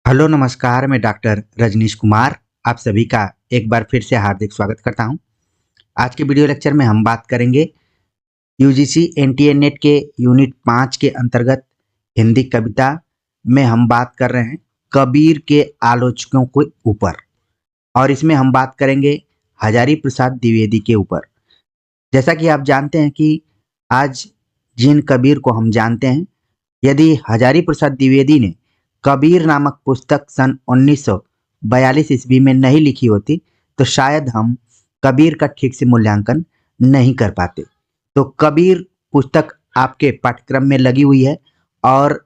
Hello नमस्कार, मैं doctor Rajneesh Kumar आप सभी का एक बार फिर से हार्दिक स्वागत करता हूं। आज के वीडियो लेक्चर में हम बात करेंगे यूजीसी एनटीए नेट के यूनिट 5 के अंतर्गत हिंदी कविता में हम बात कर रहे हैं कबीर के आलोचकों के ऊपर, और इसमें हम बात करेंगे हजारी प्रसाद द्विवेदी के ऊपर। जैसा कि आप जानते हैं कि आज जिन कबीर को हम जानते हैं, यदि हजारी प्रसाद द्विवेदी ने कबीर नामक पुस्तक सन 1942 ईस्वी में नहीं लिखी होती तो शायद हम कबीर का ठीक से मूल्यांकन नहीं कर पाते। तो कबीर पुस्तक आपके पाठ्यक्रम में लगी हुई है और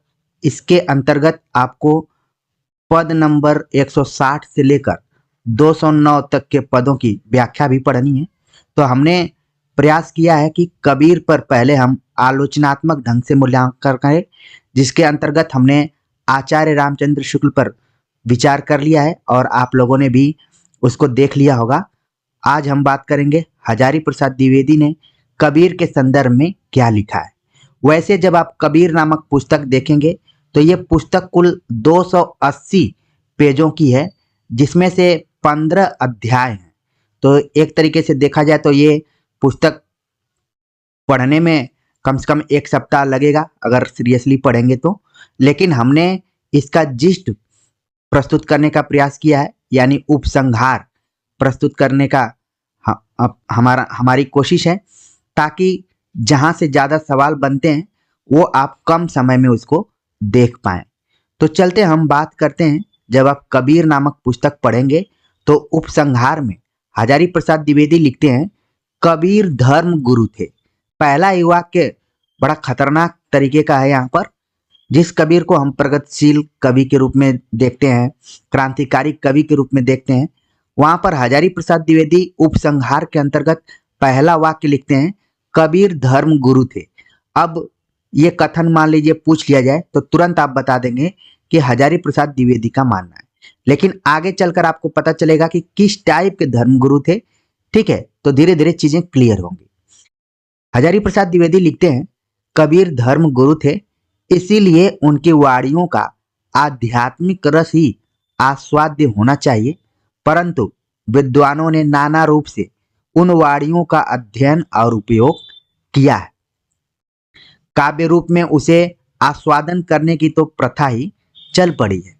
इसके अंतर्गत आपको पद नंबर 160 से लेकर 209 तक के पदों की व्याख्या भी पढ़नी है। तो हमने प्रयास किया है कि कबीर पर पहले हम आलोचनात्मक ढंग से मूल्यांकन करें, जिसके अंतर्गत हमने आचार्य रामचंद्र शुक्ल पर विचार कर लिया है और आप लोगों ने भी उसको देख लिया होगा। आज हम बात करेंगे हजारी प्रसाद द्विवेदी ने कबीर के संदर्भ में क्या लिखा है। वैसे जब आप कबीर नामक पुस्तक देखेंगे तो ये पुस्तक कुल 280 पेजों की है, जिसमें से 15 अध्याय हैं। तो एक तरीके से देखा जाए तो ये पुस्तक पढ़ने में कम से कम एक सप्ताह लगेगा अगर सीरियसली पढ़ेंगे तो। लेकिन हमने इसका जिस्ट प्रस्तुत करने का प्रयास किया है, यानी उपसंहार प्रस्तुत करने का हमारी कोशिश है, ताकि जहां से ज़्यादा सवाल बनते हैं वो आप कम समय में उसको देख पाएं। तो चलते हम बात करते हैं, जब आप कबीर नामक पुस्तक पढ़ेंगे तो उपसंहार में हजारी प्रसाद द्विवेदी लिखते हैं, कबीर धर्म गुरु थे। पहला ही वाक्य बड़ा खतरनाक तरीके का है। यहाँ पर जिस कबीर को हम प्रगतिशील कवि के रूप में देखते हैं, क्रांतिकारी कवि के रूप में देखते हैं, वहां पर हजारी प्रसाद द्विवेदी उपसंहार के अंतर्गत पहला वाक्य लिखते हैं, कबीर धर्म गुरु थे। अब ये कथन मान लीजिए पूछ लिया जाए तो तुरंत आप बता देंगे कि हजारी प्रसाद द्विवेदी का मानना है, लेकिन आगे चलकर आपको पता चलेगा कि किस टाइप के धर्मगुरु थे। ठीक है, तो धीरे धीरे चीजें क्लियर होंगी। हजारी प्रसाद द्विवेदी लिखते हैं, कबीर धर्म गुरु थे, इसीलिए उनकी वाणियों का आध्यात्मिक रस ही आस्वाद्य होना चाहिए, परंतु विद्वानों ने नाना रूप से उन वाणियों का अध्ययन और उपयोग किया है। काव्य रूप में उसे आस्वादन करने की तो प्रथा ही चल पड़ी है।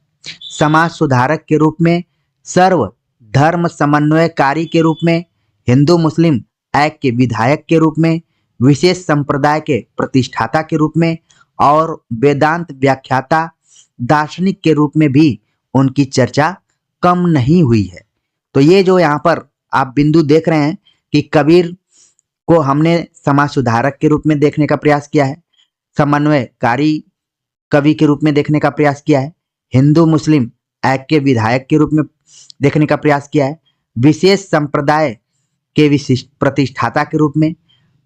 समाज सुधारक के रूप में, सर्व धर्म समन्वयकारी के रूप में, हिंदू मुस्लिम ऐक्य के विधायक के रूप में, विशेष संप्रदाय के प्रतिष्ठाता के रूप में और वेदांत व्याख्याता दार्शनिक के रूप में भी उनकी चर्चा कम नहीं हुई है। तो ये जो यहाँ पर आप बिंदु देख रहे हैं कि कबीर को हमने समाज सुधारक के रूप में देखने का प्रयास किया है, समन्वयकारी कवि के रूप में देखने का प्रयास किया है, हिंदू मुस्लिम ऐक्य के विधायक के रूप में देखने का प्रयास किया है, विशेष संप्रदाय के विशिष्ट प्रतिष्ठाता के रूप में,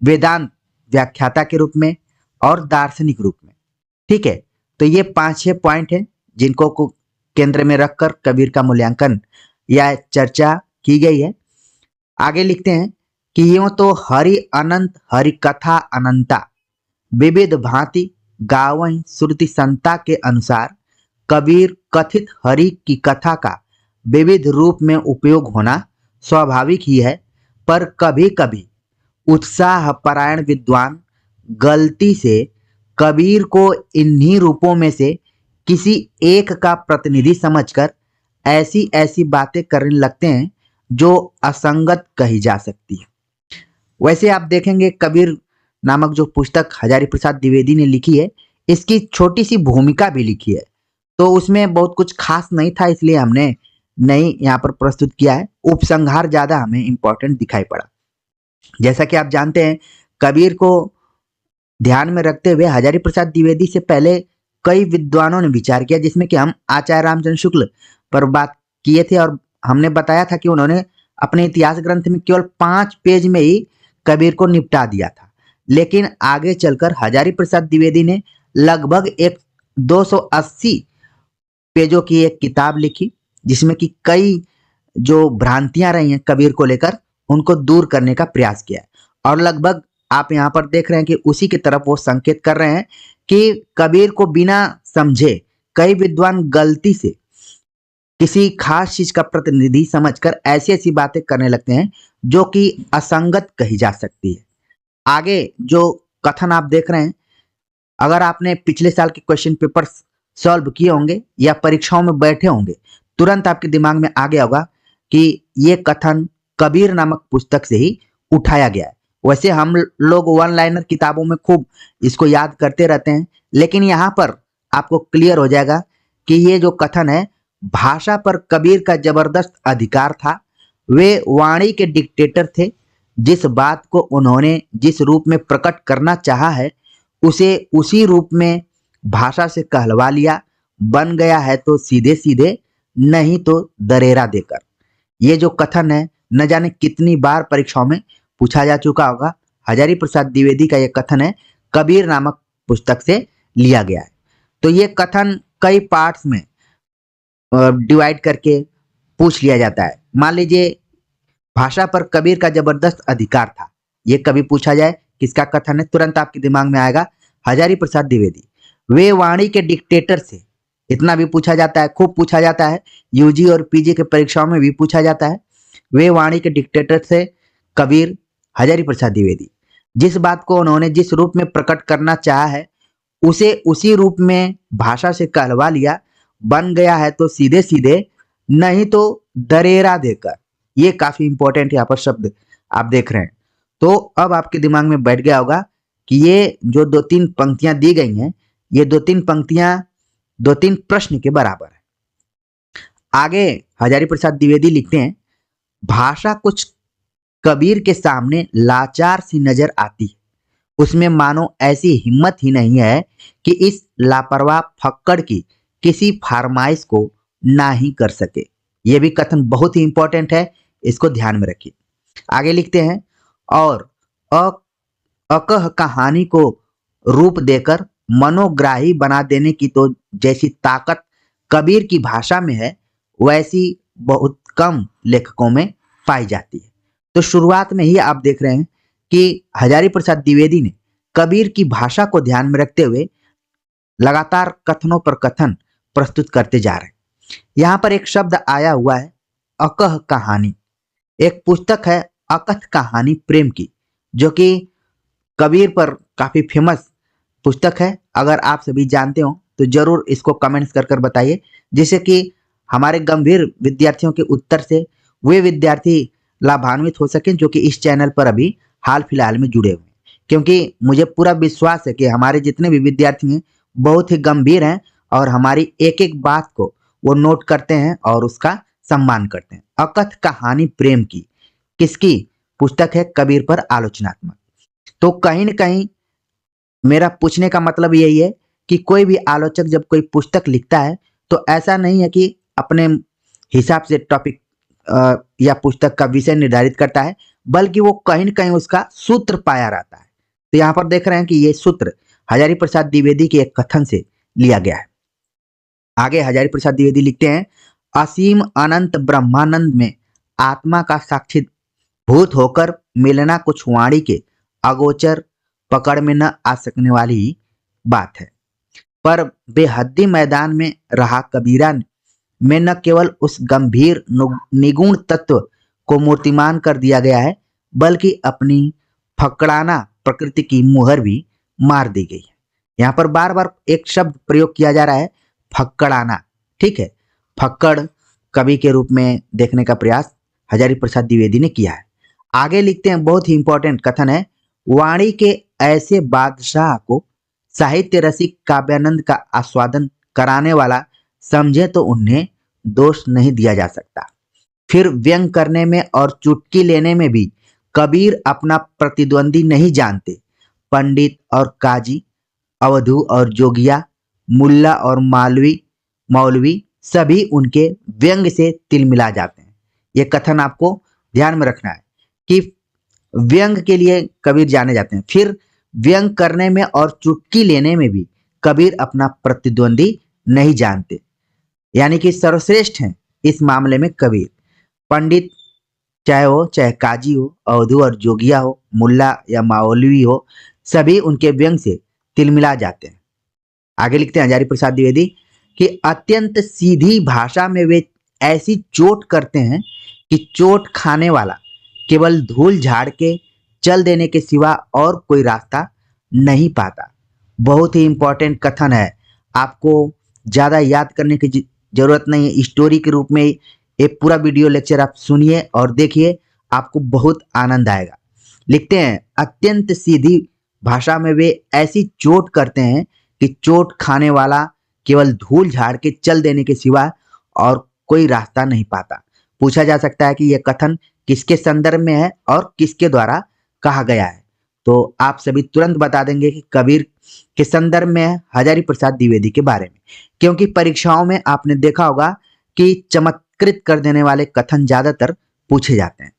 वेदांत व्याख्याता के रूप में और दार्शनिक रूप में। ठीक है, तो ये 5-6 पॉइंट हैं जिनको को केंद्र में रखकर कबीर का मूल्यांकन या चर्चा की गई है। आगे लिखते हैं कि यूं तो हरि अनंत हरि कथा अनंता, विविध भांति गावई श्रुति संता के अनुसार कबीर कथित हरि की कथा का विविध रूप में उपयोग होना स्वाभाविक ही है, पर कभी कभी उत्साह परायण विद्वान गलती से कबीर को इन्हीं रूपों में से किसी एक का प्रतिनिधि समझकर ऐसी ऐसी बातें करने लगते हैं जो असंगत कही जा सकती है। वैसे आप देखेंगे कबीर नामक जो पुस्तक हजारी प्रसाद द्विवेदी ने लिखी है, इसकी छोटी सी भूमिका भी लिखी है, तो उसमें बहुत कुछ खास नहीं था, इसलिए हमने नहीं यहाँ पर प्रस्तुत किया है। उपसंहार ज्यादा हमें इंपॉर्टेंट दिखाई पड़ा। जैसा कि आप जानते हैं, कबीर को ध्यान में रखते हुए हजारी प्रसाद द्विवेदी से पहले कई विद्वानों ने विचार किया, जिसमें कि हम आचार्य रामचंद्र शुक्ल पर बात किए थे और हमने बताया था कि उन्होंने अपने इतिहास ग्रंथ में केवल 5 पेज में ही कबीर को निपटा दिया था। लेकिन आगे चलकर हजारी प्रसाद द्विवेदी ने लगभग एक 280 पेजों की एक किताब लिखी, जिसमें कि कई जो भ्रांतियां रही हैं कबीर को लेकर उनको दूर करने का प्रयास किया है। और लगभग आप यहाँ पर देख रहे हैं कि उसी की तरफ वो संकेत कर रहे हैं कि कबीर को बिना समझे कई विद्वान गलती से किसी खास चीज का प्रतिनिधि समझकर ऐसी ऐसी बातें करने लगते हैं जो कि असंगत कही जा सकती है। आगे जो कथन आप देख रहे हैं, अगर आपने पिछले साल के क्वेश्चन पेपर सॉल्व किए होंगे या परीक्षाओं में बैठे होंगे, तुरंत आपके दिमाग में आ गया होगा कि ये कथन कबीर नामक पुस्तक से ही उठाया गया है। वैसे हम लोग वन लाइनर किताबों में खूब इसको याद करते रहते हैं, लेकिन यहाँ पर आपको क्लियर हो जाएगा कि ये जो कथन है, भाषा पर कबीर का जबरदस्त अधिकार था। वे वाणी के डिक्टेटर थे। जिस बात को उन्होंने जिस रूप में प्रकट करना चाहा है, उसे उसी रूप में भाषा से कहलवा लिया। बन गया है तो सीधे सीधे, नहीं तो दरेरा देकर। ये जो कथन है, न जाने कितनी बार परीक्षाओं में पूछा जा चुका होगा। हजारी प्रसाद द्विवेदी का यह कथन है, कबीर नामक पुस्तक से लिया गया है। तो ये कथन कई पार्ट्स में डिवाइड करके पूछ लिया जाता है। मान लीजिए भाषा पर कबीर का जबरदस्त अधिकार था, ये कभी पूछा जाए किसका कथन है, तुरंत आपके दिमाग में आएगा हजारी प्रसाद द्विवेदी। वे वाणी के डिक्टेटर से, इतना भी पूछा जाता है, खूब पूछा जाता है, यूजी और पीजी के परीक्षाओं में भी पूछा जाता है। वे वाणी के डिक्टेटर से कबीर हजारी प्रसाद द्विवेदी। जिस बात को उन्होंने जिस रूप में प्रकट करना चाहा है, उसे उसी रूप में भाषा से कहलवा लिया। बन गया है तो सीधे सीधे, नहीं तो दरेरा देकर। ये काफी इंपॉर्टेंट यहाँ पर शब्द आप देख रहे हैं। तो अब आपके दिमाग में बैठ गया होगा कि ये जो दो तीन पंक्तियां दी गई हैं, ये दो तीन पंक्तियां दो तीन प्रश्न के बराबर है। आगे हजारी प्रसाद द्विवेदी लिखते हैं, भाषा कुछ कबीर के सामने लाचार सी नजर आती है। उसमें मानो ऐसी हिम्मत ही नहीं है कि इस लापरवाह फक्कड़ की किसी फरमाइश को ना ही कर सके। यह भी कथन बहुत ही इंपॉर्टेंट है, इसको ध्यान में रखिए। आगे लिखते हैं, और अकह कहानी को रूप देकर मनोग्राही बना देने की तो जैसी ताकत कबीर की भाषा में है, वैसी बहुत कम लेखकों में पाई जाती है। तो शुरुआत में ही आप देख रहे हैं कि हजारी प्रसाद द्विवेदी ने कबीर की भाषा को ध्यान में रखते हुए लगातार कथनों पर कथन प्रस्तुत करते जा रहे हैं। यहाँ पर एक शब्द आया हुआ है, अकह कहानी। एक पुस्तक है अकथ कहानी प्रेम की, जो कि कबीर पर काफी फेमस पुस्तक है। अगर आप सभी जानते हो तो जरूर इसको कमेंट्स कर कर बताइए, जिससे कि हमारे गंभीर विद्यार्थियों के उत्तर से वे विद्यार्थी लाभान्वित हो सकें जो कि इस चैनल पर अभी हाल फिलहाल में जुड़े हुए हैं। क्योंकि मुझे पूरा विश्वास है कि हमारे जितने भी विद्यार्थी हैं बहुत ही गंभीर हैं और हमारी एक एक बात को वो नोट करते हैं और उसका सम्मान करते हैं। अकथ कहानी प्रेम की किसकी पुस्तक है? कबीर पर आलोचनात्मक। तो कहीं न कहीं मेरा पूछने का मतलब यही है कि कोई भी आलोचक जब कोई पुस्तक लिखता है तो ऐसा नहीं है कि अपने हिसाब से टॉपिक या पुस्तक का विषय निर्धारित करता है, बल्कि वो कहीं न कहीं उसका सूत्र पाया रहता है। तो यहाँ पर देख रहे हैं कि ये सूत्र हजारी प्रसाद द्विवेदी के एक कथन से लिया गया है। आगे हजारी प्रसाद द्विवेदी लिखते हैं, असीम अनंत ब्रह्मानंद में आत्मा का साक्षीभूत होकर मिलना कुछ वाणी के अगोचर पकड़ में न आ सकने वाली बात है। पर बेहद्दी मैदान में रहा कबीरा में न केवल उस गंभीर निगुण तत्व को मूर्तिमान कर दिया गया है, बल्कि अपनी फकड़ाना प्रकृति की मुहर भी मार दी गई है। यहाँ पर बार बार एक शब्द प्रयोग किया जा रहा है, फक्कड़ाना। ठीक है, फक्कड़ कवि के रूप में देखने का प्रयास हजारी प्रसाद द्विवेदी ने किया है। आगे लिखते हैं, बहुत ही इंपॉर्टेंट कथन है, वाणी के ऐसे बादशाह को साहित्य रसिक काव्यानंद का आस्वादन कराने वाला समझे तो उन्हें दोष नहीं दिया जा सकता। फिर व्यंग करने में और चुटकी लेने में भी कबीर अपना प्रतिद्वंदी नहीं जानते। पंडित और काजी, अवधू और जोगिया, मुल्ला और मौलवी सभी उनके व्यंग से तिलमिला जाते हैं। ये कथन आपको ध्यान में रखना है कि व्यंग के लिए कबीर जाने जाते हैं। फिर व्यंग करने में और चुटकी लेने में भी कबीर अपना प्रतिद्वंदी नहीं जानते, यानी कि सर्वश्रेष्ठ हैं इस मामले में कबीर। पंडित चाहे काजी हो, अवधू और जोगिया हो, मुल्ला या मौलवी हो, सभी उनके व्यंग से तिलमिला जाते हैं। आगे लिखते हैं हजारी प्रसाद द्विवेदी कि अत्यंत सीधी भाषा में वे ऐसी चोट करते हैं कि चोट खाने वाला केवल धूल झाड़ के चल देने के सिवा और कोई रास्ता नहीं पाता। बहुत ही इंपॉर्टेंट कथन है, आपको ज़्यादा याद करने की जरूरत नहीं है। स्टोरी के रूप में ये पूरा वीडियो लेक्चर आप सुनिए और देखिए, आपको बहुत आनंद आएगा। लिखते हैं, अत्यंत सीधी भाषा में वे ऐसी चोट करते हैं कि चोट खाने वाला केवल धूल झाड़ के चल देने के सिवा और कोई रास्ता नहीं पाता। पूछा जा सकता है कि यह कथन किसके संदर्भ में है और किसके द्वारा कहा गया है, तो आप सभी तुरंत बता देंगे कि कबीर के संदर्भ में है, हजारी प्रसाद द्विवेदी के बारे में। क्योंकि परीक्षाओं में आपने देखा होगा कि चमत्कृत कर देने वाले कथन ज्यादातर पूछे जाते हैं।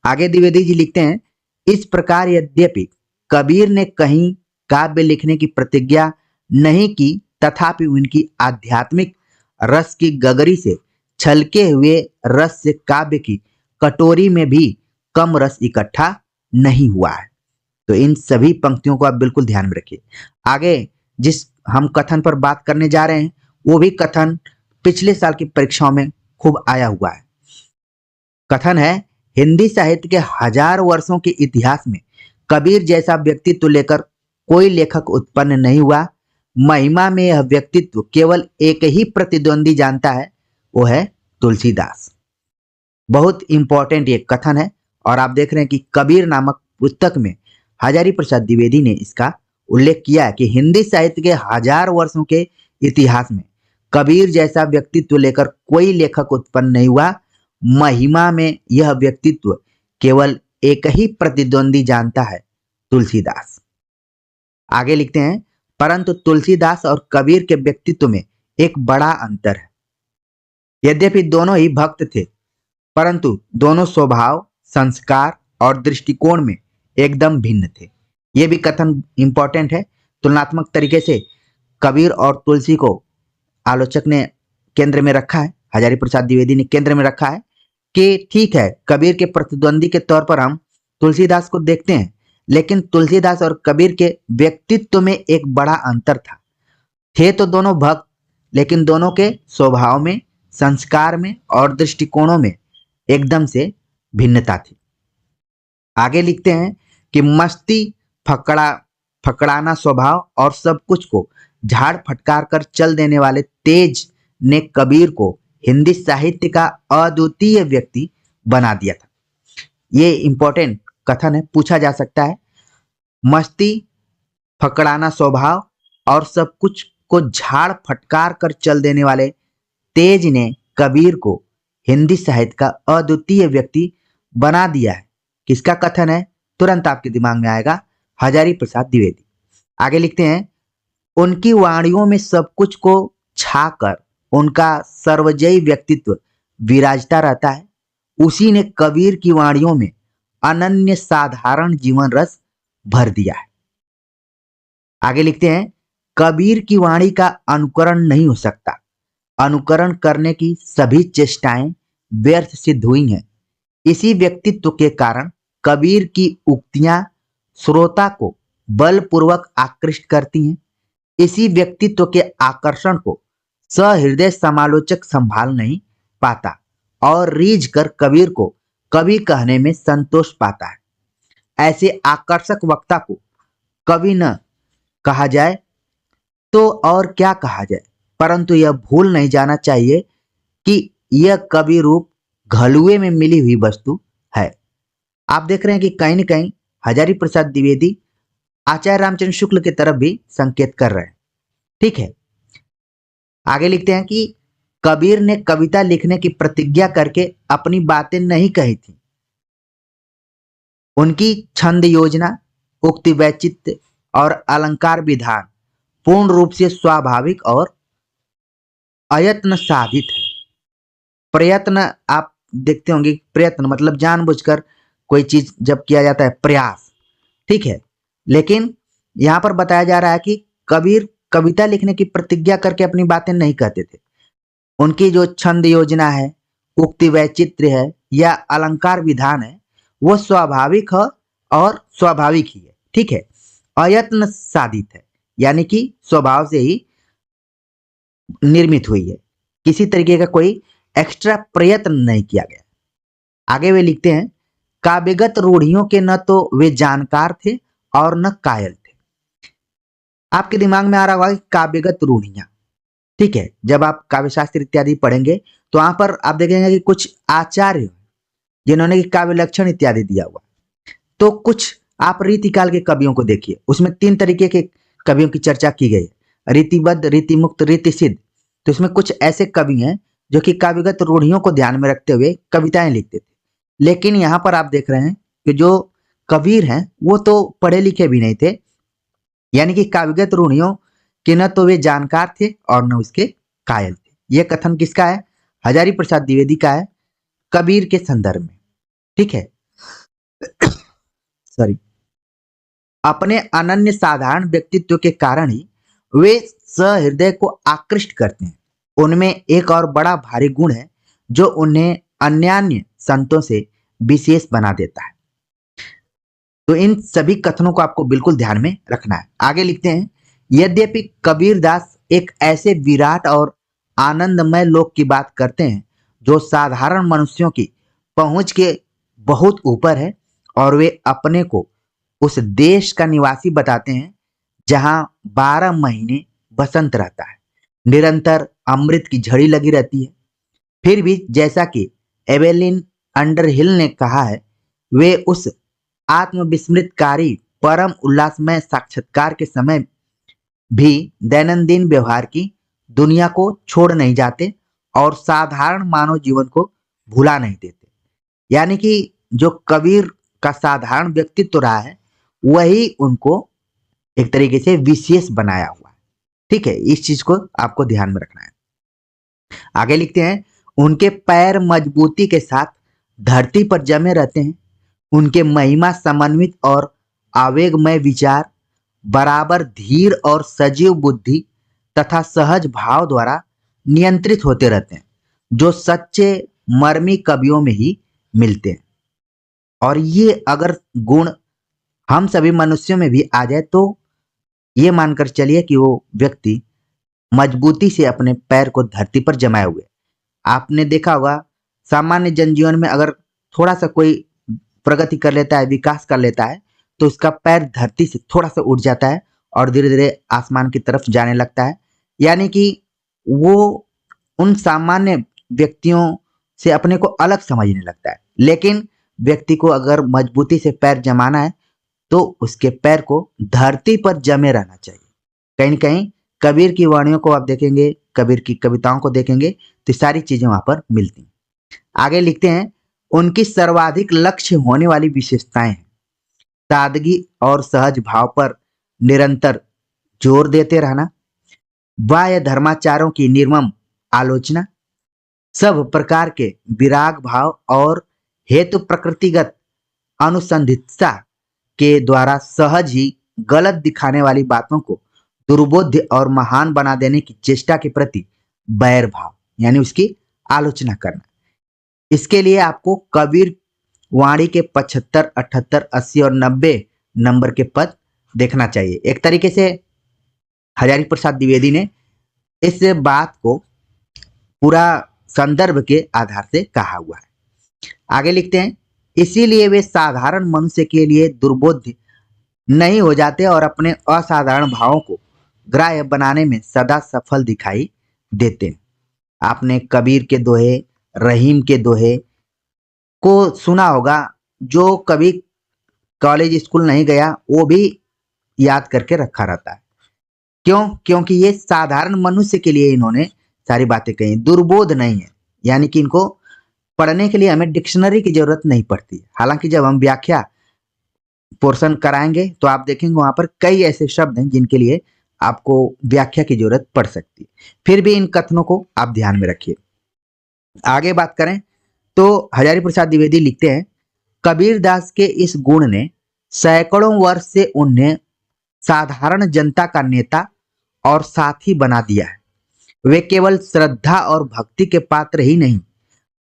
आगे द्विवेदी जी लिखते हैं, इस प्रकार यद्यपि कबीर ने कहीं काव्य लिखने की प्रतिज्ञा नहीं की, तथापि उनकी आध्यात्मिक रस की गगरी से छलके हुए रस से काव्य की कटोरी में भी कम रस इकट्ठा नहीं हुआ है। तो इन सभी पंक्तियों को आप बिल्कुल ध्यान में रखिए। आगे जिस हम कथन पर बात करने जा रहे हैं वो भी कथन पिछले साल की परीक्षाओं में खूब आया हुआ है। कथन है, हिंदी साहित्य के 1000 वर्षों के इतिहास में कबीर जैसा व्यक्तित्व लेकर कोई लेखक उत्पन्न नहीं हुआ। महिमा में यह व्यक्तित्व केवल एक ही प्रतिद्वंदी जानता है, वो है तुलसीदास। बहुत इंपॉर्टेंट ये कथन है और आप देख रहे हैं कि कबीर नामक पुस्तक में हजारी प्रसाद द्विवेदी ने इसका उल्लेख किया है कि हिंदी साहित्य के 1000 वर्षों के इतिहास में कबीर जैसा व्यक्तित्व लेकर कोई लेखक उत्पन्न नहीं हुआ। महिमा में यह व्यक्तित्व केवल एक ही प्रतिद्वंदी जानता है, तुलसीदास। आगे लिखते हैं, परंतु तुलसीदास और कबीर के व्यक्तित्व में एक बड़ा अंतर है। यद्यपि दोनों ही भक्त थे, परंतु दोनों स्वभाव, संस्कार और दृष्टिकोण में एकदम भिन्न थे। यह भी कथन इंपॉर्टेंट है। तुलनात्मक तरीके से कबीर और तुलसी को आलोचक ने केंद्र में रखा है, हजारी प्रसाद द्विवेदी ने केंद्र में रखा है कि ठीक है, कबीर के प्रतिद्वंदी के तौर पर हम तुलसीदास को देखते हैं, लेकिन तुलसीदास और कबीर के व्यक्तित्व में एक बड़ा अंतर था। थे तो दोनों भक्त, लेकिन दोनों के स्वभाव में, संस्कार में और दृष्टिकोणों में एकदम से भिन्नता थी। आगे लिखते हैं कि मस्ती, फकड़ाना स्वभाव और सब कुछ को झाड़ फटकार कर चल देने वाले तेज ने कबीर को हिंदी साहित्य का अद्वितीय व्यक्ति बना दिया था। ये इंपॉर्टेंट कथन है, पूछा जा सकता है। मस्ती, फकड़ाना स्वभाव और सब कुछ को झाड़ फटकार कर चल देने वाले तेज ने कबीर को हिंदी साहित्य का अद्वितीय व्यक्ति बना दिया है। किसका कथन है? तुरंत आपके दिमाग में आएगा, हजारी प्रसाद द्विवेदी। आगे लिखते हैं, उनकी वाणियों में सब कुछ को छाकर उनका सर्वजयी व्यक्तित्व विराजता रहता है। उसी ने कबीर की वाणियों में अनन्य साधारण जीवन रस भर दिया है। आगे लिखते हैं, कबीर की वाणी का अनुकरण नहीं हो सकता। अनुकरण करने की सभी चेष्टाएं व्यर्थ सिद्ध हुई हैं। इसी व्यक्तित्व के कारण कबीर की उक्तियां श्रोता को बलपूर्वक आकृष्ट करती हैं। इसी व्यक्तित्व के आकर्षण को सहृदय समालोचक संभाल नहीं पाता और रीझ कर कबीर को कवि कहने में संतोष पाता है। ऐसे आकर्षक वक्ता को कवि न कहा जाए तो और क्या कहा जाए, परंतु यह भूल नहीं जाना चाहिए कि यह कवि रूप घलुए में मिली हुई वस्तु है। आप देख रहे हैं कि कहीं न कहीं हजारी प्रसाद द्विवेदी आचार्य रामचंद्र शुक्ल की तरफ भी संकेत कर रहे हैं। ठीक है, आगे लिखते हैं कि कबीर ने कविता लिखने की प्रतिज्ञा करके अपनी बातें नहीं कही थी। उनकी छंद योजना, उक्ति वैचित्र्य और अलंकार विधान पूर्ण रूप से स्वाभाविक और अयत्न साधित है। प्रयत्न, आप देखते होंगे, प्रयत्न मतलब जानबूझकर कोई चीज जब किया जाता है, प्रयास, ठीक है। लेकिन यहां पर बताया जा रहा है कि कबीर कविता लिखने की प्रतिज्ञा करके अपनी बातें नहीं कहते थे। उनकी जो छंद योजना है, उक्ति वैचित्र्य है या अलंकार विधान है, वो स्वाभाविक है और स्वाभाविक ही है। ठीक है, अयत्न साधित है, यानी कि स्वभाव से ही निर्मित हुई है। किसी तरीके का कोई एक्स्ट्रा प्रयत्न नहीं किया गया। आगे वे लिखते हैं, काव्यगत रूढ़ियों के न तो वे जानकार थे और न कायल थे। आपके दिमाग में आ रहा होगा कि काव्यगत रूढ़ियां, ठीक है, जब आप काव्य शास्त्र इत्यादि पढ़ेंगे तो वहां पर आप देखेंगे कि कुछ आचार्य जिन्होंने काव्य लक्षण इत्यादि दिया हुआ। तो कुछ आप रीतिकाल के कवियों को देखिए, उसमें 3 तरीके के कवियों की चर्चा की गई है, रीतिबद्ध, रीतिमुक्त, रीतिसिद्ध। तो इसमें कुछ ऐसे कवि हैं जो कि काव्यगत रूढ़ियों को ध्यान में रखते हुए कविताएं लिखते थे। लेकिन यहाँ पर आप देख रहे हैं कि जो कबीर हैं वो तो पढ़े लिखे भी नहीं थे, यानी कि काव्यगत रूढ़ियों के न तो वे जानकार थे और न उसके कायल थे। यह कथन किसका है? हजारी प्रसाद द्विवेदी का है, कबीर के संदर्भ में, ठीक है। सॉरी। अपने अनन्य साधारण व्यक्तित्व के कारण ही वे सहृदय को आकृष्ट करते हैं। उनमें एक और बड़ा भारी गुण है जो उन्हें अन्यान्य संतों से विशेष बना देता है। तो इन सभी कथनों को आपको बिल्कुल ध्यान में रखना है। आगे लिखते हैं, यद्यपि कबीरदास एक ऐसे विराट और आनंदमय लोक की बात करते हैं जो साधारण मनुष्यों की पहुंच के बहुत ऊपर है, और वे अपने को उस देश का निवासी बताते हैं जहां 12 महीने बसंत रहता है, निरंतर अमृत की झड़ी लगी रहती है। फिर भी जैसा कि एवेलिन अंडरहिल ने कहा है, वे उस आत्मविस्मृतकारी परम उल्लासमय साक्षात्कार के समय भी दैनंदिन व्यवहार की दुनिया को छोड़ नहीं जाते और साधारण मानव जीवन को भुला नहीं देते। यानी कि जो कबीर का साधारण व्यक्तित्व रहा है वही उनको एक तरीके से विशेष बनाया हुआ है, ठीक है। इस चीज को आपको ध्यान में रखना है। आगे लिखते हैं, उनके पैर मजबूती के साथ धरती पर जमे रहते हैं। उनके महिमा समन्वित और आवेगमय विचार बराबर धीर और सजीव बुद्धि तथा सहज भाव द्वारा नियंत्रित होते रहते हैं, जो सच्चे मर्मी कवियों में ही मिलते हैं। और ये अगर गुण हम सभी मनुष्यों में भी आ जाए तो ये मानकर चलिए कि वो व्यक्ति मजबूती से अपने पैर को धरती पर जमाए हुए। आपने देखा होगा सामान्य जनजीवन में अगर थोड़ा सा कोई प्रगति कर लेता है, विकास कर लेता है, तो उसका पैर धरती से थोड़ा सा उठ जाता है और धीरे धीरे आसमान की तरफ जाने लगता है। यानी कि वो उन सामान्य व्यक्तियों से अपने को अलग समझने लगता है। लेकिन व्यक्ति को अगर मजबूती से पैर जमाना है तो उसके पैर को धरती पर जमे रहना चाहिए। कहीं न कहीं कबीर की वाणियों को आप देखेंगे, कबीर की कविताओं को देखेंगे तो सारी चीजें वहां पर मिलती हैं। आगे लिखते हैं, उनकी सर्वाधिक लक्ष्य होने वाली विशेषताएं हैं सादगी और सहज भाव पर निरंतर जोर देते रहना, बाह्य धर्माचारों की निर्मम आलोचना, सब प्रकार के विराग भाव और हेतु प्रकृतिगत अनुसंधित्सा के द्वारा सहज ही गलत दिखाने वाली बातों को दुर्बोध्य और महान बना देने की चेष्टा के प्रति बैर भाव, यानी उसकी आलोचना करना। इसके लिए आपको कबीर वाणी के 75, 78, 80 और 90 नंबर के पद देखना चाहिए। एक तरीके से हजारी प्रसाद द्विवेदी ने इस बात को पूरा संदर्भ के आधार से कहा हुआ है। आगे लिखते हैं, इसीलिए वे साधारण मनुष्य के लिए दुर्बोध्य नहीं हो जाते और अपने असाधारण भावों को ग्राह्य बनाने में सदा सफल दिखाई देते हैं। आपने कबीर के दोहे, रहीम के दोहे को सुना होगा। जो कभी कॉलेज स्कूल नहीं गया वो भी याद करके रखा रहता है। क्यों? क्योंकि ये साधारण मनुष्य के लिए इन्होंने सारी बातें कही, दुर्बोध नहीं है। यानी कि इनको पढ़ने के लिए हमें डिक्शनरी की जरूरत नहीं पड़ती। हालांकि जब हम व्याख्या पोर्शन कराएंगे तो आप देखेंगे वहां पर कई ऐसे शब्द हैं जिनके लिए आपको व्याख्या की जरूरत पड़ सकती है। फिर भी इन कथनों को आप ध्यान में रखिए। आगे बात करें तो हजारी प्रसाद द्विवेदी लिखते हैं, कबीरदास के इस गुण ने सैकड़ों वर्ष से उन्हें साधारण जनता का नेता और साथी बना दिया है। वे केवल श्रद्धा और भक्ति के पात्र ही नहीं,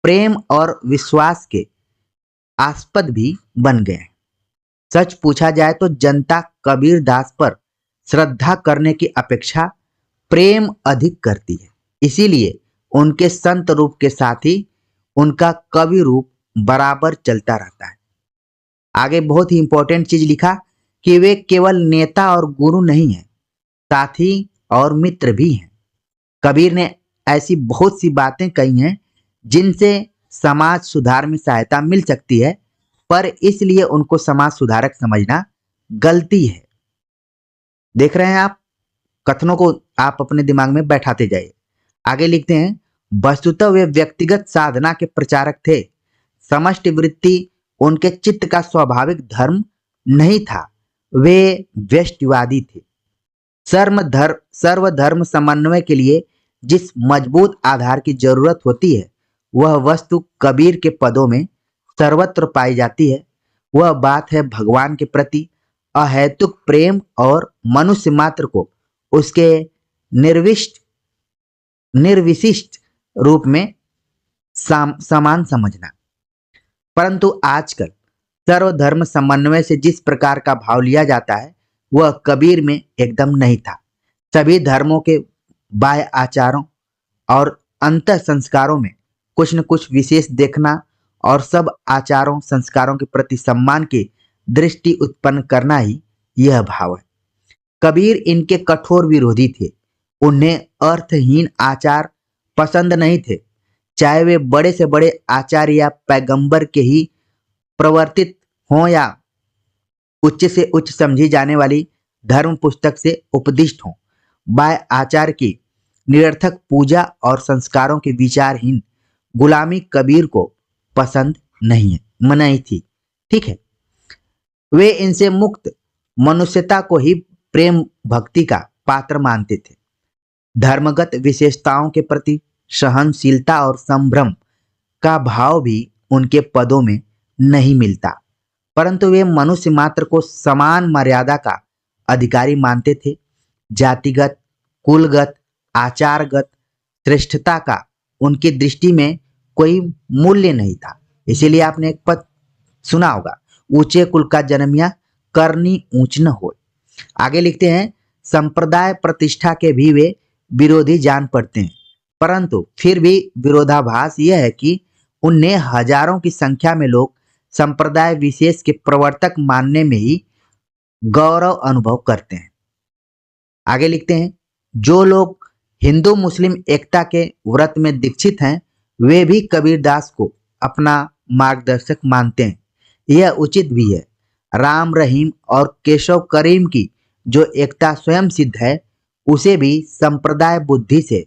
प्रेम और विश्वास के आस्पद भी बन गए हैं। सच पूछा जाए तो जनता कबीरदास पर श्रद्धा करने की अपेक्षा प्रेम अधिक करती है। इसीलिए उनके संत रूप के साथ ही उनका कवि रूप बराबर चलता रहता है। आगे बहुत ही इंपॉर्टेंट चीज लिखा कि वे केवल नेता और गुरु नहीं हैं, साथी और मित्र भी हैं। कबीर ने ऐसी बहुत सी बातें कही हैं जिनसे समाज सुधार में सहायता मिल सकती है, पर इसलिए उनको समाज सुधारक समझना गलती है। देख रहे हैं आप, कथनों को आप अपने दिमाग में बैठाते जाइए। आगे लिखते हैं, वस्तुतः वे व्यक्तिगत साधना के प्रचारक थे। समष्टि वृत्ति उनके चित्त का स्वाभाविक धर्म नहीं था, वे व्यष्टिवादी थे। सर्वधर्म समन्वय के लिए जिस मजबूत आधार की जरूरत होती है, वह वस्तु कबीर के पदों में सर्वत्र पाई जाती है। वह बात है भगवान के प्रति अहेतुक प्रेम और मनुष्य मात्र को उसके निर्विशिष्ट रूप में समान समझना। परंतु आजकल सर्वधर्म समन्वय से जिस प्रकार का भाव लिया जाता है, वह कबीर में एकदम नहीं था। सभी धर्मों के बाह्य आचारों और अंत संस्कारों में कुछ न कुछ विशेष देखना और सब आचारों संस्कारों के प्रति सम्मान की दृष्टि उत्पन्न करना ही यह भाव है। कबीर इनके कठोर विरोधी थे। उन्हें अर्थहीन आचार पसंद नहीं थे, चाहे वे बड़े से बड़े आचार्य या पैगंबर के ही प्रवर्तित हों या उच्च से उच्च समझी जाने वाली धर्म पुस्तक से उपदिष्ट हों। बाह्य आचार की निरर्थक पूजा और संस्कारों के विचारहीन गुलामी कबीर को पसंद नहीं थी। ठीक है, वे इनसे मुक्त मनुष्यता को ही प्रेम भक्ति का पात्र मानते थे। धर्मगत विशेषताओं के प्रति सहनशीलता और संभ्रम का भाव भी उनके पदों में नहीं मिलता, परंतु वे मनुष्य मात्र को समान मर्यादा का अधिकारी मानते थे। जातिगत, कुलगत, आचारगत श्रेष्ठता का उनकी दृष्टि में कोई मूल्य नहीं था। इसीलिए आपने एक पद सुना होगा, ऊंचे कुल का जन्मिया करनी ऊंच न हो। आगे लिखते हैं, संप्रदाय प्रतिष्ठा के भी वे विरोधी जान पड़ते हैं, परंतु फिर भी विरोधाभास यह है कि उन्हें हजारों की संख्या में लोग संप्रदाय विशेष के प्रवर्तक मानने में ही गौरव अनुभव करते हैं। आगे लिखते हैं, जो लोग हिंदू मुस्लिम एकता के व्रत में दीक्षित हैं, वे भी कबीरदास को अपना मार्गदर्शक मानते हैं। यह उचित भी है। राम रहीम और केशव करीम की जो एकता स्वयं सिद्ध है, उसे भी संप्रदाय बुद्धि से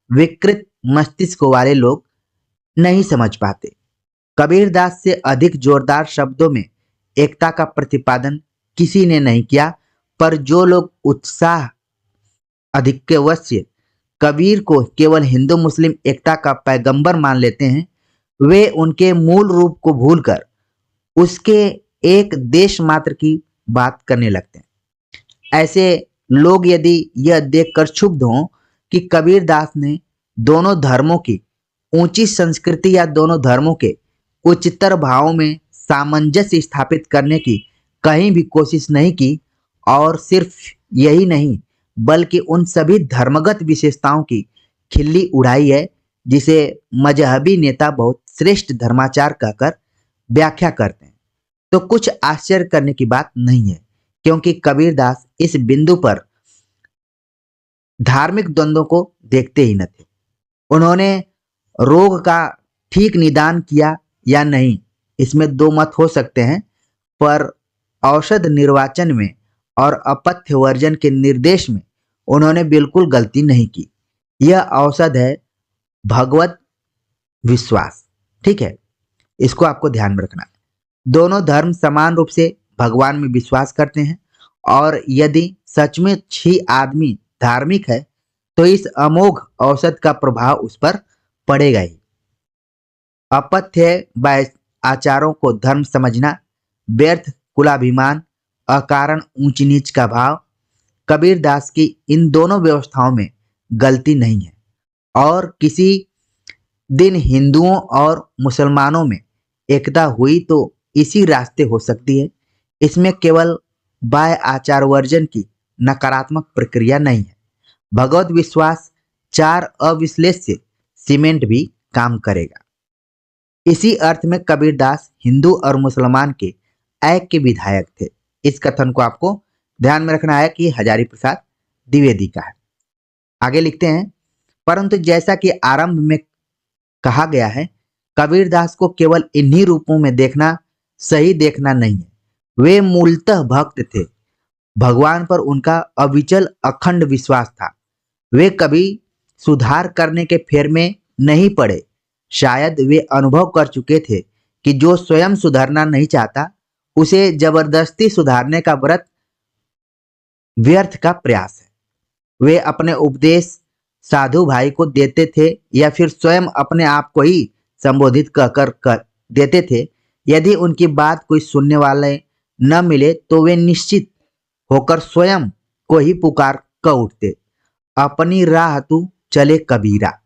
विकृत मस्तिष्क वाले लोग नहीं समझ पाते। कबीरदास से अधिक जोरदार शब्दों में एकता का प्रतिपादन किसी ने नहीं किया, पर जो लोग उत्साह अधिक्यवश्य कबीर को केवल हिंदू मुस्लिम एकता का पैगंबर मान लेते हैं, वे उनके मूल रूप को भूलकर उसके एक देश मात्र की बात करने लगते हैं। ऐसे लोग यदि यह देखकर क्षुब्ध हों कि कबीरदास ने दोनों धर्मों की ऊंची संस्कृति या दोनों धर्मों के उच्चतर भावों में सामंजस्य स्थापित करने की कहीं भी कोशिश नहीं की, और सिर्फ यही नहीं बल्कि उन सभी धर्मगत विशेषताओं की खिल्ली उड़ाई है जिसे मजहबी नेता बहुत श्रेष्ठ धर्माचार कहकर व्याख्या करते हैं, तो कुछ आश्चर्य करने की बात नहीं है, क्योंकि कबीरदास इस बिंदु पर धार्मिक द्वंद्वों को देखते ही न थे। उन्होंने रोग का ठीक निदान किया या नहीं, इसमें दो मत हो सकते हैं, पर औषध निर्वाचन में और अपथ्य वर्जन के निर्देश में उन्होंने बिल्कुल गलती नहीं की। यह औषध है भगवत विश्वास। ठीक है, इसको आपको ध्यान में रखना है। दोनों धर्म समान रूप से भगवान में विश्वास करते हैं, और यदि सचमुच ही आदमी धार्मिक है तो इस अमोघ औषध का प्रभाव उस पर पड़ेगा ही। अपथ्य आचारों को धर्म समझना, व्यर्थ कुलाभिमान, अकारण ऊंच नीच का भाव, कबीरदास की इन दोनों व्यवस्थाओं में गलती नहीं है। और किसी दिन हिंदुओं और मुसलमानों में एकता हुई तो इसी रास्ते हो सकती है। इसमें केवल बाह्य आचार वर्जन की नकारात्मक प्रक्रिया नहीं है। भगवत विश्वास चार अविश्लेष्य सीमेंट भी काम करेगा। इसी अर्थ में कबीरदास हिंदू और मुसलमान के ऐक्य के विधायक थे। इस कथन को आपको ध्यान में रखना है कि हजारी प्रसाद द्विवेदी का है। आगे लिखते हैं, परंतु जैसा कि आरंभ में कहा गया है, कबीरदास को केवल इन्हीं रूपों में देखना सही देखना नहीं है। वे मूलतः भक्त थे। भगवान पर उनका अविचल अखंड विश्वास था। वे कभी सुधार करने के फेर में नहीं पड़े। शायद वे अनुभव कर चुके थे कि जो स्वयं सुधरना नहीं चाहता उसे जबरदस्ती सुधारने का व्रत व्यर्थ का प्रयास है। वे अपने उपदेश साधु भाई को देते थे या फिर स्वयं अपने आप को ही संबोधित कर देते थे। यदि उनकी बात कोई सुनने वाले न मिले तो वे निश्चित होकर स्वयं को ही पुकार कर उठते, अपनी राह तू चले कबीरा।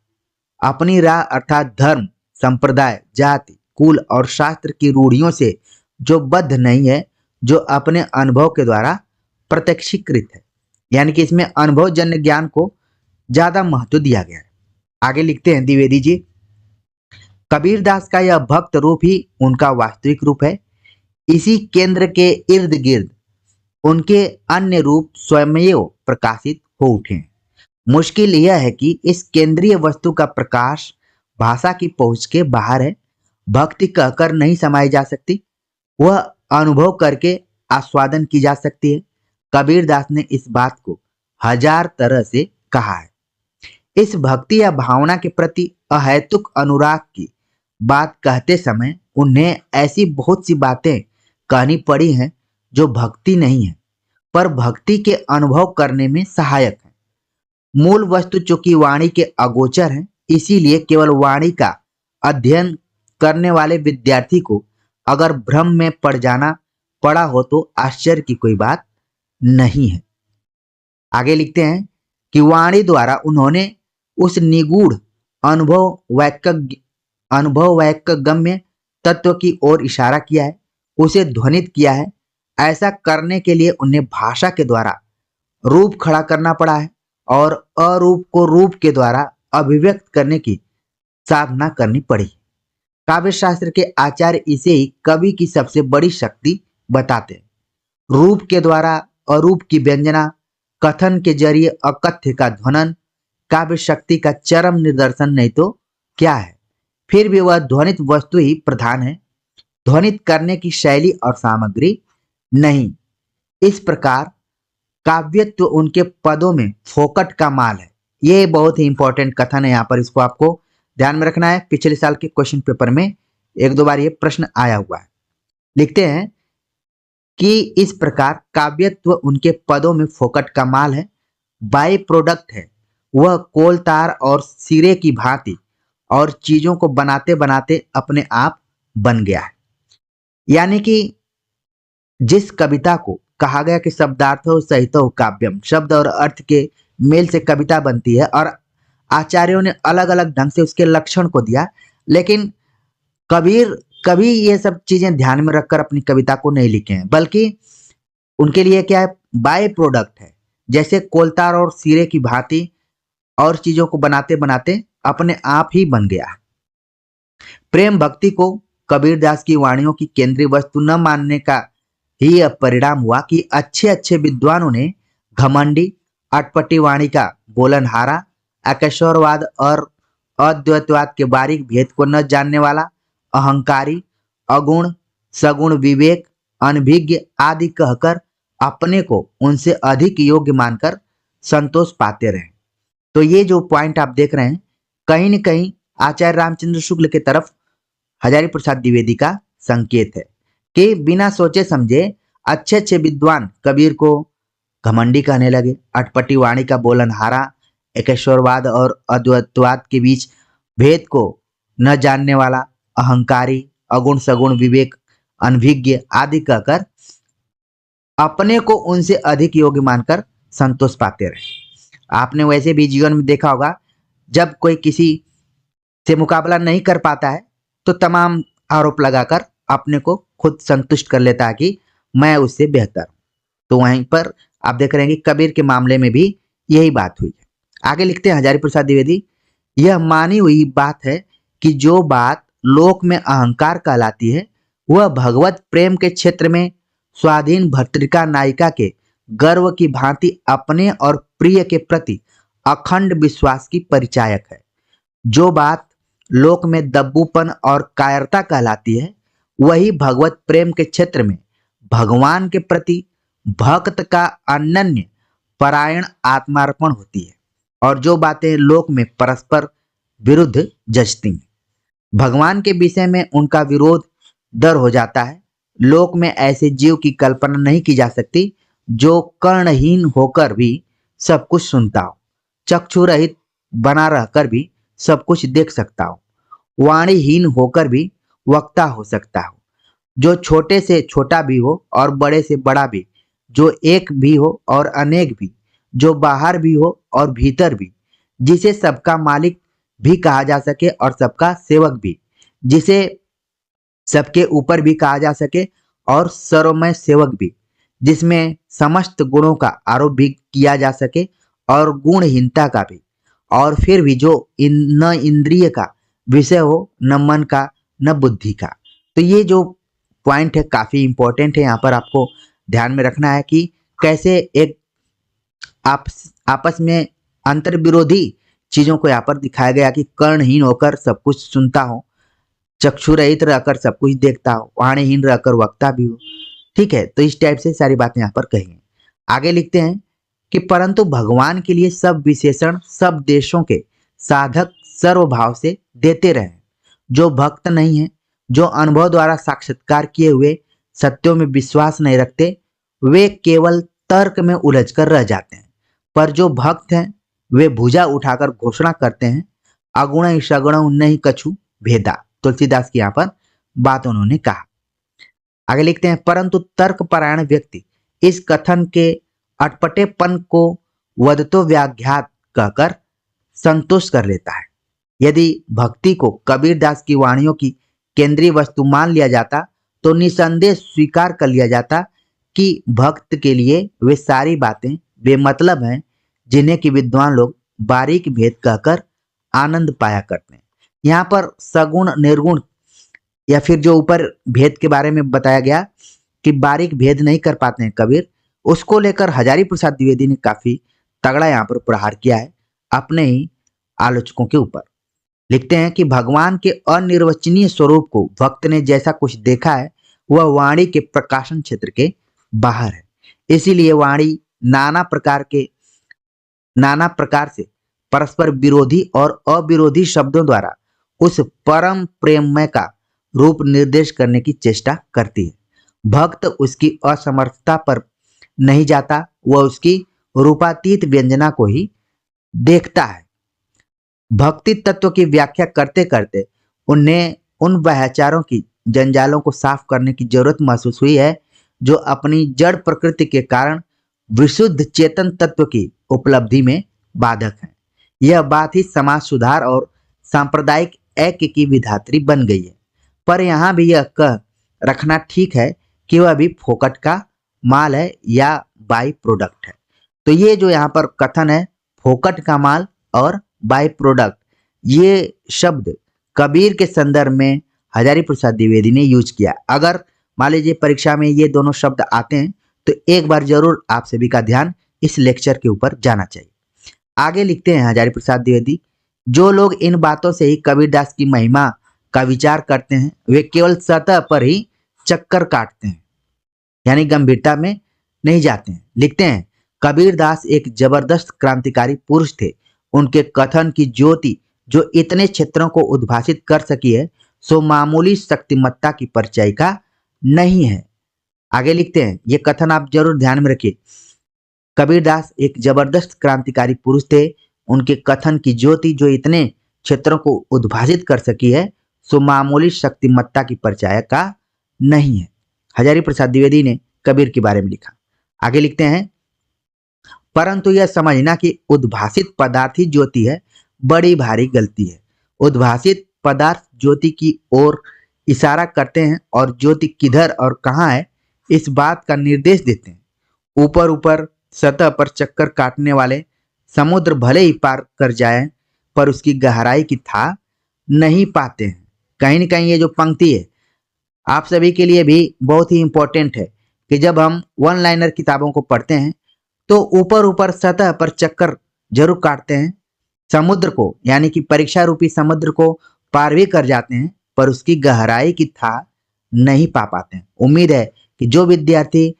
अपनी राह अर्थात धर्म, संप्रदाय, जाति, कुल और शास्त्र की रूढ़ियों से जो बद्ध नहीं है, जो अपने अनुभव के द्वारा प्रत्यक्षीकृत है। यानी कि इसमें अनुभवजन्य ज्ञान को ज्यादा महत्व दिया गया है। आगे लिखते हैं द्विवेदी जी, कबीरदास का यह भक्त रूप ही उनका वास्तविक रूप है। इसी केंद्र के इर्द गिर्द उनके अन्य रूप स्वयं प्रकाशित हो उठे हैं। मुश्किल यह है कि इस केंद्रीय वस्तु का प्रकाश भाषा की पहुंच के बाहर है। भक्ति कहकर नहीं समाई जा सकती, वह अनुभव करके आस्वादन की जा सकती है। कबीरदास ने इस बात को हजार तरह से कहा है। इस भक्ति या भावना के प्रति अहैतुक अनुराग की बात कहते समय उन्हें ऐसी बहुत सी बातें कहनी पड़ी हैं जो भक्ति नहीं है, पर भक्ति के अनुभव करने में सहायक है। मूल वस्तु चूंकि वाणी के अगोचर है, इसीलिए केवल वाणी का अध्ययन करने वाले विद्यार्थी को अगर भ्रम में पड़ जाना पड़ा हो तो आश्चर्य की कोई बात नहीं है। आगे लिखते हैं कि वाणी द्वारा उन्होंने उस निगूढ़ अनुभव वैक्य गम्य तत्व की ओर इशारा किया है, उसे ध्वनित किया है। ऐसा करने के लिए उन्हें भाषा के द्वारा रूप खड़ा करना पड़ा है और अरूप को रूप के द्वारा अभिव्यक्त करने की साधना करनी पड़ी। काव्य शास्त्र के आचार्य इसे ही कवि की सबसे बड़ी शक्ति बताते हैं। रूप के द्वारा अरूप की व्यंजना, कथन के जरिए अकथ्य का ध्वनन काव्य शक्ति का चरम निदर्शन नहीं तो क्या है। फिर भी वह ध्वनित वस्तु ही प्रधान है, ध्वनित करने की शैली और सामग्री नहीं। इस प्रकार काव्यत्व उनके पदों में फोकट का माल है। ये बहुत ही इंपॉर्टेंट कथन है, यहाँ पर इसको आपको ध्यान में रखना है। पिछले साल के क्वेश्चन पेपर में एक दो बार ये प्रश्न आया हुआ है। लिखते हैं कि इस प्रकार काव्यत्व उनके पदों में फोकट का माल है, बाई प्रोडक्ट है। वह कोल तार और सिरे की भांति और चीजों को बनाते बनाते अपने आप बन गया है। यानी कि जिस कविता को कहा गया कि शब्दार्थो सहितो काव्यम, शब्द और अर्थ के मेल से कविता बनती है, और आचार्यों ने अलग अलग ढंग से उसके लक्षण को दिया, लेकिन कबीर कभी ये सब चीजें ध्यान में रखकर अपनी कविता को नहीं लिखे हैं, बल्कि उनके लिए क्या है, बाय प्रोडक्ट है। जैसे कोलतार और सिरे की भांति और चीजों को बनाते बनाते अपने आप ही बन गया। प्रेम भक्ति को कबीरदास की वाणियों की केंद्रीय वस्तु न मानने का ही यह परिणाम हुआ कि अच्छे अच्छे विद्वानों ने घमंडी, अटपटी वाणी का बोलनहारा, अकेश्वरवाद और अद्वैतवाद के बारीक भेद को न जानने वाला, अहंकारी, अगुण, सगुण विवेक, अनभिज्ञ आदि कहकर अपने को उनसे अधिक योग्य मानकर संतोष पाते रहे। तो ये जो पॉइंट आप देख रहे हैं, कहीं न कहीं आचार्य रामचंद्र शुक्ल के तरफ हजारी प्रसाद द्विवेदी का संकेत है कि बिना सोचे समझे अच्छे अच्छे विद्वान कबीर को घमंडी कहने लगे, अटपटी वाणी का बोलनहारा, एकेश्वरवाद और अद्वैतवाद के बीच भेद को न जानने वाला, अहंकारी, अगुण सगुण विवेक, अनभिज्ञ आदि कहकर अपने को उनसे अधिक योग्य मानकर संतोष पाते रहे। आपने वैसे भी जीवन में देखा होगा, जब कोई किसी से मुकाबला नहीं कर पाता है तो तमाम आरोप लगाकर अपने को खुद संतुष्ट कर लेता है कि मैं उससे बेहतर हूं। तो वहीं पर आप देख रहे हैं कि कबीर के मामले में भी यही बात हुई है। आगे लिखते हैं हजारी प्रसाद द्विवेदी यह मानी हुई बात है कि जो बात लोक में अहंकार कहलाती है वह भगवत प्रेम के क्षेत्र में स्वाधीन भर्तृका नायिका के गर्व की भांति अपने और प्रिय के प्रति अखंड विश्वास की परिचायक है। जो बात लोक में दब्बूपन और कायरता कहलाती है वही भगवत प्रेम के क्षेत्र में भगवान के प्रति भक्त का अनन्य परायण आत्मार्पण होती है। और जो बातें लोक में परस्पर विरुद्ध जचती हैं, भगवान के विषय में उनका विरोध दर हो जाता है। लोक में ऐसे जीव की कल्पना नहीं की जा सकती जो कर्णहीन होकर भी सब कुछ सुनता हो, चक्षु रहित बना रहकर भी सब कुछ देख सकता हो, वाणीहीन होकर भी वक्ता हो सकता हो, जो छोटे से छोटा भी हो और बड़े से बड़ा भी, जो एक भी हो और अनेक भी, जो बाहर भी हो और भीतर भी, जिसे सबका मालिक भी कहा जा सके और सबका सेवक भी, जिसे सबके ऊपर भी कहा जा सके और सर्वमय सेवक भी, जिसमें समस्त गुणों का आरोप भी किया जा सके और गुणहीनता का भी, और फिर भी जो न इंद्रिय का विषय हो, न मन का, न बुद्धि का। तो ये जो पॉइंट है काफी इंपॉर्टेंट है, यहाँ पर आपको ध्यान में रखना है कि कैसे एक आपस में अंतर विरोधी चीजों को यहाँ पर दिखाया गया कि कर्णहीन होकर सब कुछ सुनता हो, चक्षु रहित रहकर सब कुछ देखता हो, वाणीहीन रहकर वक्ता भी हो। ठीक है, तो इस टाइप से सारी बातें यहाँ पर कही हैं। आगे लिखते हैं कि परंतु भगवान के लिए सब विशेषण सब देशों के साधक सर्वभाव से देते रहे। जो भक्त नहीं है, जो अनुभव द्वारा साक्षात्कार किए हुए सत्यों में विश्वास नहीं रखते, वे केवल तर्क में उलझ कर रह जाते हैं। पर जो भक्त हैं वे भुजा उठाकर घोषणा करते हैं, अगुण सगुण नहीं कछु भेदा। तुलसीदास की यहाँ पर बात उन्होंने कहा। आगे लिखते हैं परंतु तर्क परायण व्यक्ति इस कथन के अटपटेपन को वदतो व्याघात कहकर संतुष्ट कर लेता है। यदि भक्ति को कबीरदास की वाणियों की केंद्रीय वस्तु मान लिया जाता तो निसंदेह स्वीकार कर लिया जाता कि भक्त के लिए वे सारी बातें बेमतलब हैं जिन्हें कि विद्वान लोग बारीक भेद कहकर आनंद पाया करते हैं। यहाँ पर सगुण निर्गुण या फिर जो ऊपर भेद के बारे में बताया गया कि बारीक भेद नहीं कर पाते हैं कबीर, उसको लेकर हजारी प्रसाद द्विवेदी ने काफी तगड़ा यहाँ पर प्रहार किया है अपने ही आलोचकों के ऊपर। लिखते हैं कि भगवान के अनिर्वचनीय स्वरूप को भक्त ने जैसा कुछ देखा है वह वाणी के प्रकाशन क्षेत्र के बाहर है। इसीलिए वाणी नाना प्रकार से परस्पर विरोधी और अविरोधी शब्दों द्वारा उस परम प्रेममय का रूप निर्देश करने की चेष्टा करती है। भक्त उसकी असमर्थता पर नहीं जाता, वह उसकी रूपातीत व्यंजना को ही देखता है। भक्ति तत्व की व्याख्या करते करते उन्हें उन व्याचारों की जंजालों को साफ करने की जरूरत महसूस हुई है जो अपनी जड़ प्रकृति के कारण विशुद्ध चेतन तत्व की उपलब्धि में बाधक है। यह बात ही समाज सुधार और सांप्रदायिक ऐक्य की विधात्री बन गई है। पर यहाँ भी यह कह रखना ठीक है कि वह भी फोकट का माल है या बाई प्रोडक्ट है। तो ये जो यहाँ पर कथन है फोकट का माल और बाई प्रोडक्ट, ये शब्द कबीर के संदर्भ में हजारी प्रसाद द्विवेदी ने यूज किया। अगर मान लीजिए परीक्षा में ये दोनों शब्द आते हैं तो एक बार जरूर आप सभी का ध्यान इस लेक्चर के ऊपर जाना चाहिए। आगे लिखते हैं हजारी प्रसाद द्विवेदी, जो लोग इन बातों से ही कबीरदास की महिमा का विचार करते हैं वे केवल सतह पर ही चक्कर काटते हैं, यानी गंभीरता में नहीं जाते हैं। लिखते हैं कबीरदास एक जबरदस्त क्रांतिकारी पुरुष थे। उनके कथन की ज्योति जो इतने क्षेत्रों को उद्भासित कर सकी है सो मामूली शक्तिमत्ता की परिचायिका नहीं है। आगे लिखते हैं, ये कथन आप जरूर ध्यान में रखिए, कबीरदास एक जबरदस्त क्रांतिकारी पुरुष थे। उनके कथन की ज्योति जो इतने क्षेत्रों को उद्भासित कर सकी है सो मामूली शक्तिमत्ता की परिचायिका नहीं है। हजारी प्रसाद द्विवेदी ने कबीर के बारे में लिखा। आगे लिखते हैं, परंतु यह समझना कि उद्भासित पदार्थ ही ज्योति है बड़ी भारी गलती है। उद्भासित पदार्थ ज्योति की ओर इशारा करते हैं और ज्योति किधर और कहाँ है इस बात का निर्देश देते हैं। ऊपर ऊपर सतह पर चक्कर काटने वाले समुद्र भले ही पार कर जाएं पर उसकी गहराई की था नहीं पाते हैं। कहीं न कहीं ये जो पंक्ति है आप सभी के लिए भी बहुत ही इम्पोर्टेंट है कि जब हम वन लाइनर किताबों को पढ़ते हैं तो ऊपर ऊपर सतह पर चक्कर जरूर काटते हैं, समुद्र को यानी कि परीक्षा रूपी समुद्र को पार भी कर जाते हैं, पर उसकी गहराई की था नहीं पा पाते हैं। उम्मीद है कि जो विद्यार्थी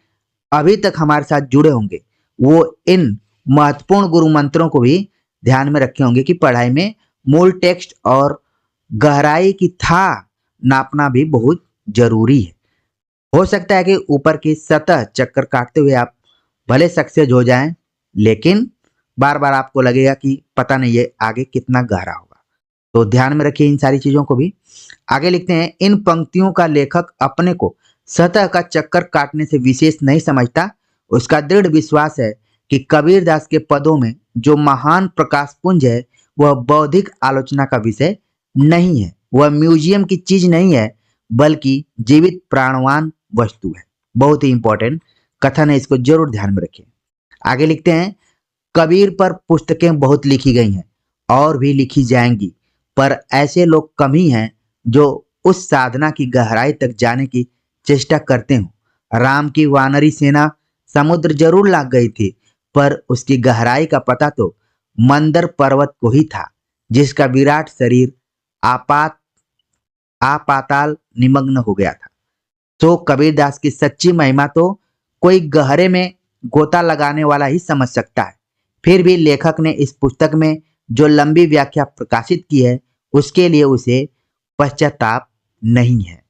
अभी तक हमारे साथ जुड़े होंगे वो इन महत्वपूर्ण गुरु मंत्रों को भी ध्यान में रखे होंगे कि पढ़ाई में मूल टेक्स्ट और गहराई की था नापना भी बहुत जरूरी है। हो सकता है कि ऊपर की सतह चक्कर काटते हुए आप भले सक्सेस हो जाएं, लेकिन बार बार आपको लगेगा कि पता नहीं ये आगे कितना गहरा होगा। तो ध्यान में रखिए इन सारी चीजों को भी। आगे लिखते हैं, इन पंक्तियों का लेखक अपने को सतह का चक्कर काटने से विशेष नहीं समझता। उसका दृढ़ विश्वास है कि कबीरदास के पदों में जो महान प्रकाश पुंज है वह बौद्धिक आलोचना का विषय नहीं है, वह म्यूजियम की चीज नहीं है, बल्कि जीवित प्राणवान वस्तु है। बहुत ही इंपॉर्टेंट कथन है, इसको जरूर ध्यान में रखें। आगे लिखते हैं, कबीर पर पुस्तकें बहुत लिखी गई हैं और भी लिखी जाएंगी, पर ऐसे लोग कम ही हैं जो उस साधना की गहराई तक जाने की चेष्टा करते हो। राम की वानरी सेना समुद्र जरूर लाग गई थी, पर उसकी गहराई का पता तो मंदर पर्वत को ही था, जिसका विराट शरीर आपाताल निमग्न हो गया था। तो कबीरदास की सच्ची महिमा तो कोई गहरे में गोता लगाने वाला ही समझ सकता है। फिर भी लेखक ने इस पुस्तक में जो लंबी व्याख्या प्रकाशित की है उसके लिए उसे पश्चाताप नहीं है।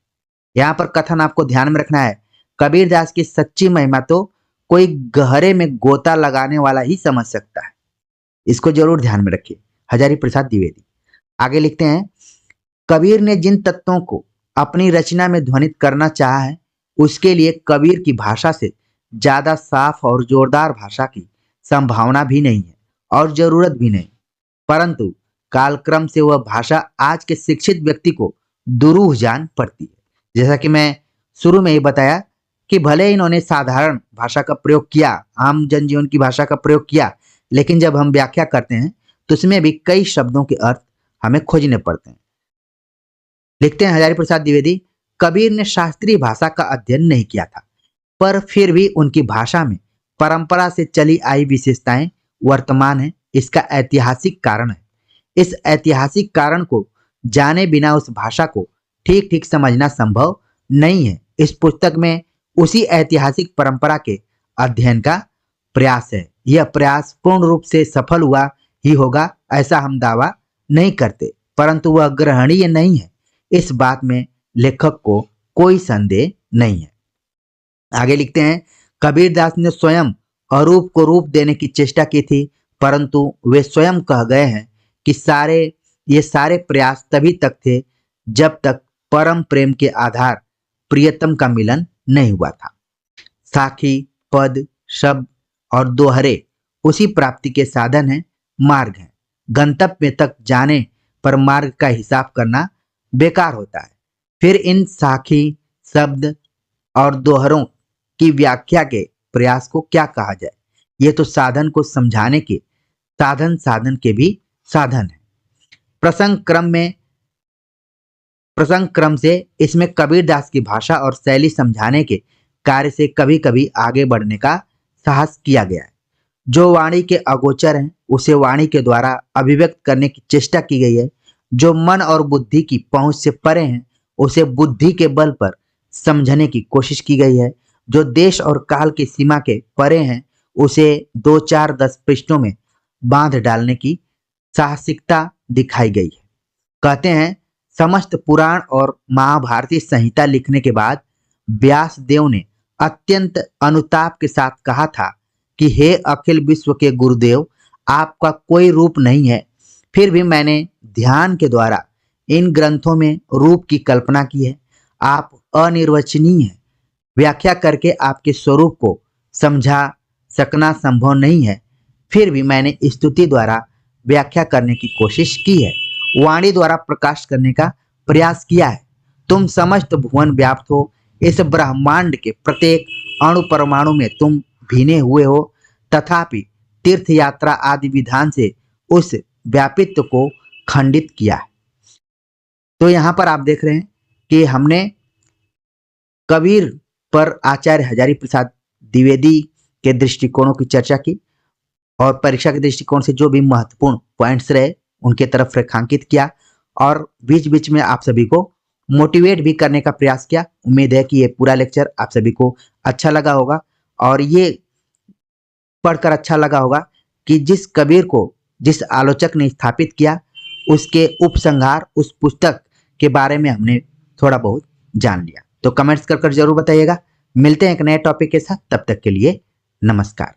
यहाँ पर कथन आपको ध्यान में रखना है, कबीरदास की सच्ची महिमा तो कोई गहरे में गोता लगाने वाला ही समझ सकता है। इसको जरूर ध्यान में रखिए। हजारी प्रसाद द्विवेदी। आगे लिखते हैं, कबीर ने जिन तत्वों को अपनी रचना में ध्वनित करना चाहा है उसके लिए कबीर की भाषा से ज्यादा साफ और जोरदार भाषा की संभावना भी नहीं है और जरूरत भी नहीं, परंतु कालक्रम से वह भाषा आज के शिक्षित व्यक्ति को दुरूह जान पड़ती है। जैसा कि मैं शुरू में ही बताया कि भले इन्होंने साधारण भाषा का प्रयोग किया, आम जनजीवन की भाषा का प्रयोग किया, लेकिन जब हम व्याख्या करते हैं तो उसमें भी कई शब्दों के अर्थ हमें खोजने पड़ते हैं। लिखते हैं हजारी प्रसाद द्विवेदी, कबीर ने शास्त्रीय भाषा का अध्ययन नहीं किया था, पर फिर भी उनकी भाषा में परंपरा से चली आई विशेषताएं वर्तमान है। इसका ऐतिहासिक कारण है। इस ऐतिहासिक कारण को जाने बिना उस भाषा को ठीक ठीक समझना संभव नहीं है। इस पुस्तक में उसी ऐतिहासिक परंपरा के अध्ययन का प्रयास है। यह प्रयास पूर्ण रूप से सफल हुआ ही होगा ऐसा हम दावा नहीं करते, परंतु वह ग्रहणीय नहीं है, इस बात में लेखक को कोई संदेह नहीं है। आगे लिखते हैं, कबीरदास ने स्वयं अरूप को रूप देने की चेष्टा की थी, परंतु वे स्वयं कह गए हैं कि ये सारे प्रयास तभी तक थे जब तक परम प्रेम के आधार प्रियतम का मिलन नहीं हुआ था। साखी, पद, शब्द और दोहरे उसी प्राप्ति के साधन हैं, मार्ग हैं। गंतव्य तक जाने पर मार्ग का हिसाब करना बेकार होता है। फिर इन साखी, शब्द और दोहरों की व्याख्या के प्रयास को क्या कहा जाए? ये तो साधन को समझाने के साधन के भी साधन है। प्रसंग क्रम से इसमें कबीरदास की भाषा और शैली समझाने के कार्य से कभी कभी आगे बढ़ने का साहस किया गया है। जो वाणी के अगोचर हैं उसे वाणी के द्वारा अभिव्यक्त करने की चेष्टा की गई है। जो मन और बुद्धि की पहुंच से परे हैं उसे बुद्धि के बल पर समझने की कोशिश की गई है। जो देश और काल की सीमा के परे हैं उसे 2-4-10 पृष्ठों में बांध डालने की साहसिकता दिखाई गई है। कहते हैं, समस्त पुराण और महाभारती संहिता लिखने के बाद व्यास देव ने अत्यंत अनुताप के साथ कहा था कि हे अखिल विश्व के गुरुदेव, आपका कोई रूप नहीं है, फिर भी मैंने ध्यान के द्वारा इन ग्रंथों में रूप की कल्पना की है। आप अनिर्वचनीय हैं, व्याख्या करके आपके स्वरूप को समझा सकना संभव नहीं है, फिर भी मैंने स्तुति द्वारा व्याख्या करने की कोशिश की है, वाणी द्वारा प्रकाश करने का प्रयास किया है। तुम समस्त भुवन व्याप्त हो, इस ब्रह्मांड के प्रत्येक अणु परमाणु में तुम भीने हुए हो, तथापि तीर्थ यात्रा आदि विधान से उस व्यापित्व को खंडित किया है। तो यहाँ पर आप देख रहे हैं कि हमने कबीर पर आचार्य हजारी प्रसाद द्विवेदी के दृष्टिकोणों की चर्चा की और परीक्षा के दृष्टिकोण से जो भी महत्वपूर्ण पॉइंट्स रहे उनके तरफ रेखांकित किया और बीच बीच में आप सभी को मोटिवेट भी करने का प्रयास किया। उम्मीद है कि ये पूरा लेक्चर आप सभी को अच्छा लगा होगा और ये पढ़कर अच्छा लगा होगा कि जिस कबीर को जिस आलोचक ने स्थापित किया उसके उपसंहार उस पुस्तक के बारे में हमने थोड़ा बहुत जान लिया। तो कमेंट्स कर जरूर बताइएगा। मिलते हैं एक नए टॉपिक के साथ, तब तक के लिए नमस्कार।